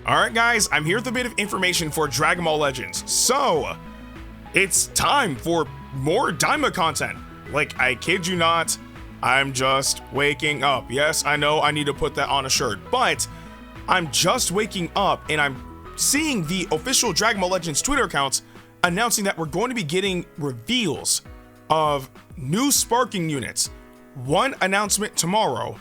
Alright guys, I'm here with a bit of information for Dragon Ball Legends. So, it's time for more Daima content. Like, I kid you not, I'm just waking up. Yes, I know I need to put that on a shirt, but I'm just waking up and I'm seeing the official Dragon Ball Legends Twitter accounts announcing that we're going to be getting reveals of new sparking units. One announcement tomorrow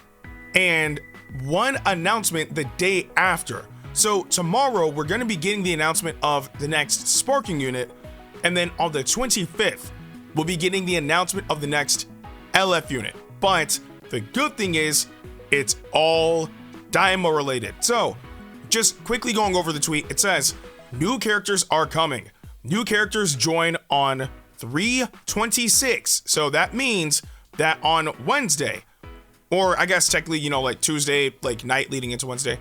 and one announcement the day after. So tomorrow we're going to be getting the announcement of the next sparking unit, and then on the 25th we'll be getting the announcement of the next LF unit. But the good thing is it's all Daima related. So just quickly going over the tweet, it says new characters are coming. New characters join on 3/26. So that means that on Wednesday, or I guess technically, you know, like Tuesday, like night leading into Wednesday,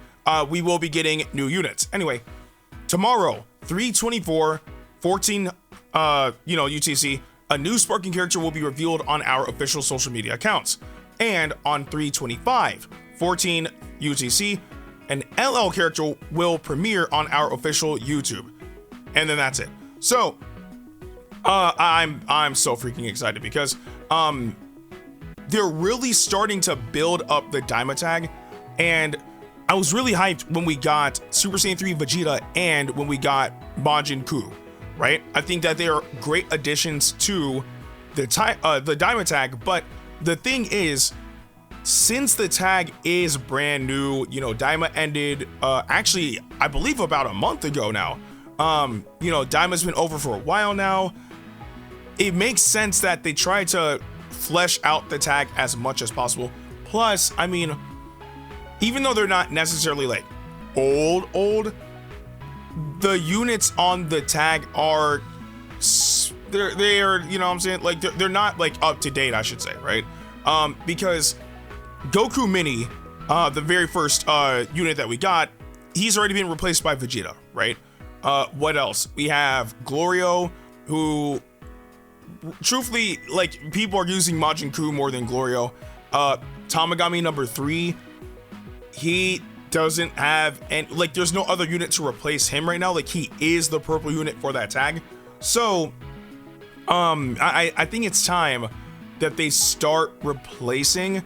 we will be getting new units. Anyway, tomorrow, 3/24, 14, UTC, a new sparking character will be revealed on our official social media accounts. And on 3/25, 14 UTC, an LL character will premiere on our official YouTube. And then that's it. So, I'm so freaking excited because, they're really starting to build up the Daima tag, and I was really hyped when we got Super Saiyan 3 Vegeta and when we got Majin Buu, right? I think that they are great additions to the Daima tag, but the thing is, since the tag is brand new, you know, Daima ended, actually, I believe about a month ago now. Daima's been over for a while now. It makes sense that they try to flesh out the tag as much as possible. Plus, I mean, even though they're not necessarily like old, the units on the tag are, they are, you know what I'm saying? Like, they're not like up to date, I should say, right? Because Goku Mini, the very first unit that we got, he's already been replaced by Vegeta, right? What else? We have Glorio, who, truthfully, like, people are using Majin Buu more than Glorio. Tamagami number 3, he doesn't have, and like, there's no other unit to replace him right now. Like, he is the purple unit for that tag. So, I think it's time that they start replacing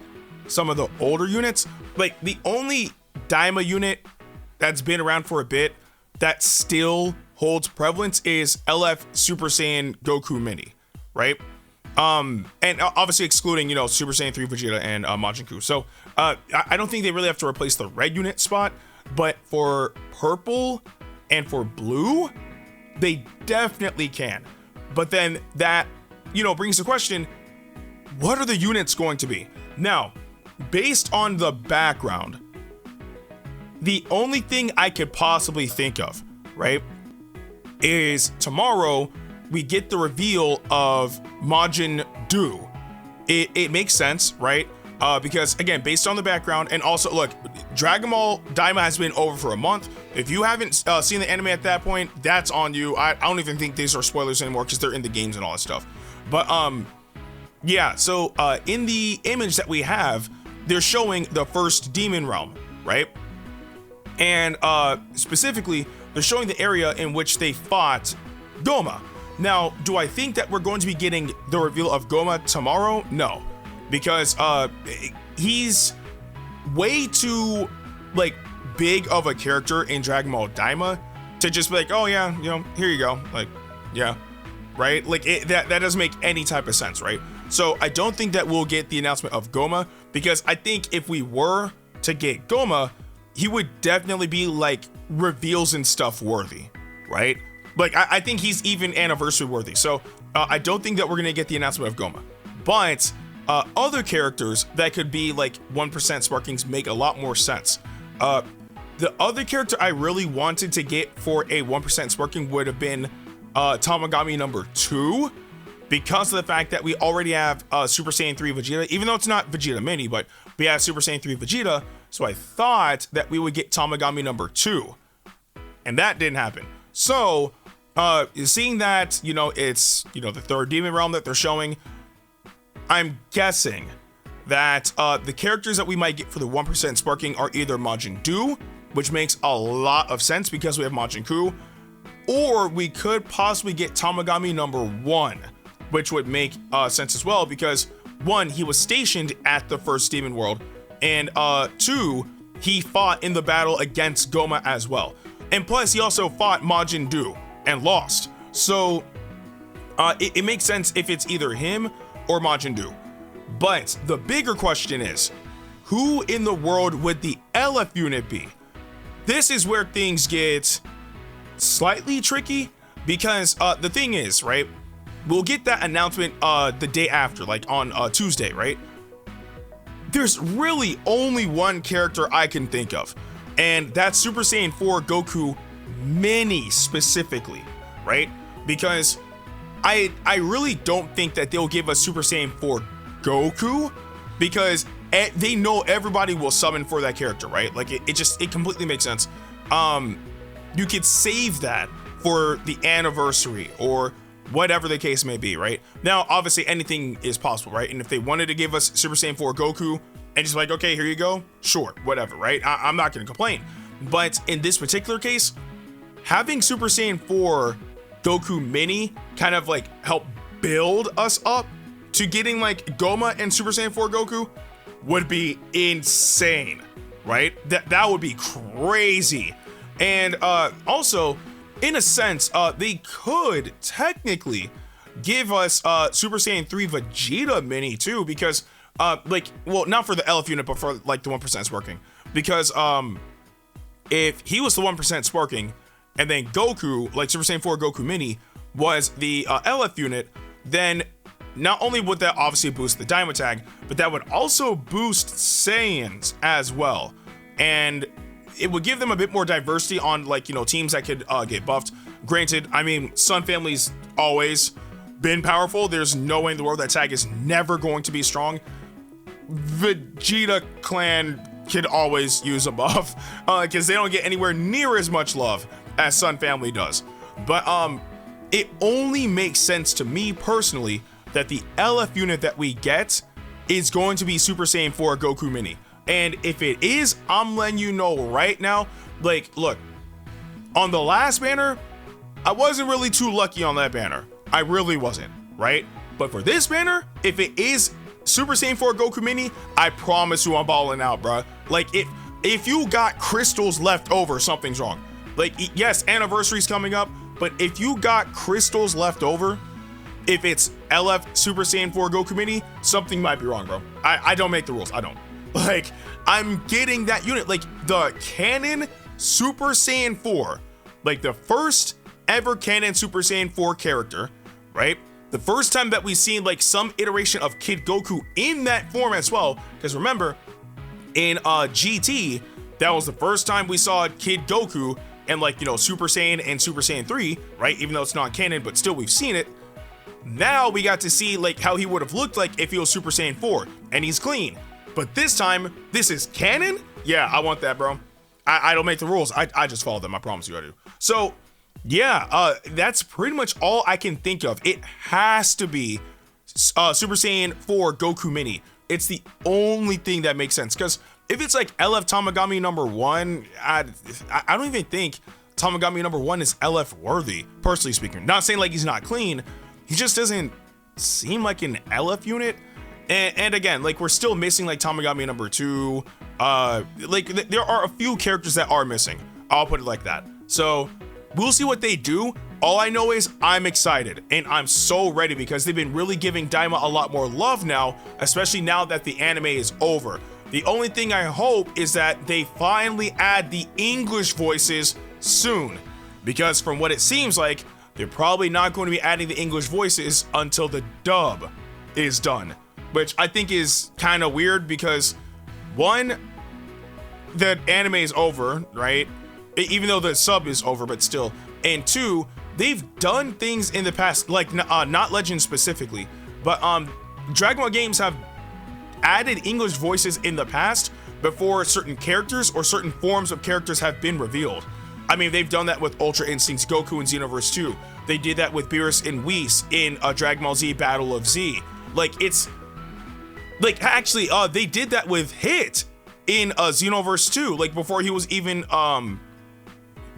some of the older units. Like, the only Daima unit that's been around for a bit that still holds prevalence is LF Super Saiyan Goku Mini, right? And obviously excluding, Super Saiyan 3 Vegeta and Majin Buu. So I don't think they really have to replace the red unit spot, but for purple and for blue, they definitely can. But then that, brings the question, what are the units going to be? Now, based on the background, the only thing I could possibly think of, right, is tomorrow we get the reveal of Majin Buu. It makes sense, right? Because again, based on the background, and also look, Dragon Ball Daima has been over for a month. If you haven't seen the anime at that point, that's on you. I don't even think these are spoilers anymore because they're in the games and all that stuff. But yeah, so in the image that we have, they're showing the first demon realm, right? And specifically, they're showing the area in which they fought Goma. Now, do I think that we're going to be getting the reveal of Goma tomorrow? No, because he's way too like big of a character in Dragon Ball Daima to just be like, oh yeah, here you go, like, yeah, right? Like, that doesn't make any type of sense, right? So I don't think that we'll get the announcement of Goma, because I think if we were to get Goma, he would definitely be like reveals and stuff worthy, right? Like, I think he's even anniversary worthy. So I don't think that we're gonna get the announcement of Goma, but other characters that could be like 1% sparkings make a lot more sense. The other character I really wanted to get for a 1% sparking would have been Tamagami number 2, because of the fact that we already have Super Saiyan 3 Vegeta, even though it's not Vegeta Mini, but we have Super Saiyan 3 Vegeta. So I thought that we would get Tamagami number 2, and that didn't happen. So seeing that, it's, the third demon realm that they're showing, I'm guessing that the characters that we might get for the 1% sparking are either Majin Buu which makes a lot of sense because we have Majin-Ku. Or we could possibly get Tamagami number 1, which would make sense as well because 1, he was stationed at the first Demon World, and 2, he fought in the battle against Goma as well. And plus, he also fought Majin Du and lost. So it makes sense if it's either him or Majin Du. But the bigger question is, who in the world would the LF unit be? This is where things get slightly tricky because the thing is, right, we'll get that announcement the day after, like on Tuesday, right? There's really only one character I can think of, and that's Super Saiyan 4 Goku Mini specifically, right? Because I really don't think that they'll give us Super Saiyan 4 Goku because they know everybody will summon for that character, right? Like it completely makes sense. You could save that for the anniversary or whatever the case may be, right? Now, obviously anything is possible, right? And if they wanted to give us Super Saiyan 4 Goku and just like, okay, here you go, sure, whatever, right? I'm not gonna complain. But in this particular case, having Super Saiyan 4 Goku Mini kind of like help build us up to getting like Goma and Super Saiyan 4 Goku would be insane, right? That would be crazy. And also, in a sense, they could technically give us Super Saiyan 3 Vegeta Mini too, because like, well, not for the LF unit, but for like the 1% sparking. Because if he was the 1% sparking, and then Goku, like Super Saiyan 4 Goku Mini, was the LF unit, then not only would that obviously boost the Daima tag, but that would also boost Saiyans as well. And it would give them a bit more diversity on, like, you know, teams that could get buffed. Granted, I mean, Sun Family's always been powerful. There's no way in the world that tag is never going to be strong. Vegeta clan could always use a buff because they don't get anywhere near as much love as Sun Family does. But it only makes sense to me personally that the LF unit that we get is going to be Super Saiyan 4 Goku Mini. And if it is, I'm letting you know right now, like, look, on the last banner, I wasn't really too lucky on that banner. I really wasn't, right? But for this banner, if it is Super Saiyan 4 Goku Mini, I promise you I'm balling out, bro. Like, if you got crystals left over, something's wrong. Like, yes, anniversary's coming up, but if you got crystals left over, if it's LF Super Saiyan 4 Goku Mini, something might be wrong, bro. I don't make the rules, I don't. Like, I'm getting that unit, like the canon Super Saiyan 4, like the first ever canon Super Saiyan 4 character, right? The first time that we've seen like some iteration of Kid Goku in that form as well, because remember, in GT, that was the first time we saw Kid Goku and, like, you know, Super Saiyan and Super Saiyan 3, right? Even though it's not canon, but still we've seen it. Now we got to see like how he would have looked like if he was Super Saiyan 4, and he's clean. But this time, this is canon? Yeah, I want that, bro. I don't make the rules. I just follow them. I promise you I do. So, yeah, that's pretty much all I can think of. It has to be Super Saiyan 4 Goku Mini. It's the only thing that makes sense. Because if it's like LF Tamagami number 1, I don't even think Tamagami number 1 is LF worthy, personally speaking. Not saying like he's not clean. He just doesn't seem like an LF unit. And again, like, we're still missing like Tamagami number 2. Like, there are a few characters that are missing. I'll put it like that. So we'll see what they do. All I know is I'm excited and I'm so ready because they've been really giving Daima a lot more love now, especially now that the anime is over. The only thing I hope is that they finally add the English voices soon, because from what it seems like, they're probably not going to be adding the English voices until the dub is done. Which I think is kind of weird because, one, the anime is over, right? Even though the sub is over, but still. And two, they've done things in the past, like not Legends specifically, but Dragon Ball games have added English voices in the past before certain characters or certain forms of characters have been revealed. I mean, they've done that with Ultra Instincts Goku in Xenoverse 2. They did that with Beerus and Whis in Dragon Ball Z Battle of Z. Like, it's... Like, actually, they did that with Hit in Xenoverse 2, like before he was even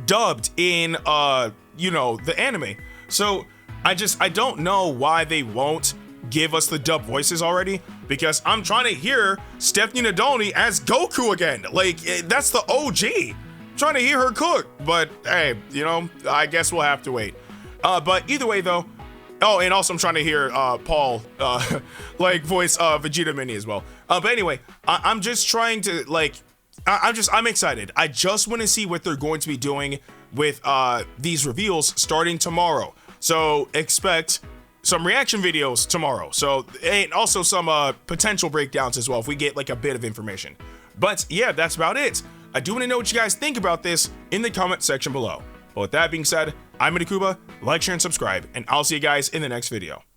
dubbed in the anime. So I don't know why they won't give us the dub voices already, because I'm trying to hear Stephanie Nadolny as Goku again. Like, that's the OG. I'm trying to hear her cook, but hey, I guess we'll have to wait. But either way though, oh, and also I'm trying to hear Paul like voice Vegeta Mini as well. But anyway, I'm just trying to I'm excited. I just want to see what they're going to be doing with these reveals starting tomorrow. So expect some reaction videos tomorrow. So, and also some potential breakdowns as well if we get like a bit of information. But yeah, that's about it. I do want to know what you guys think about this in the comment section below. But with that being said, I'm Ndukauba. Like, share, and subscribe, and I'll see you guys in the next video.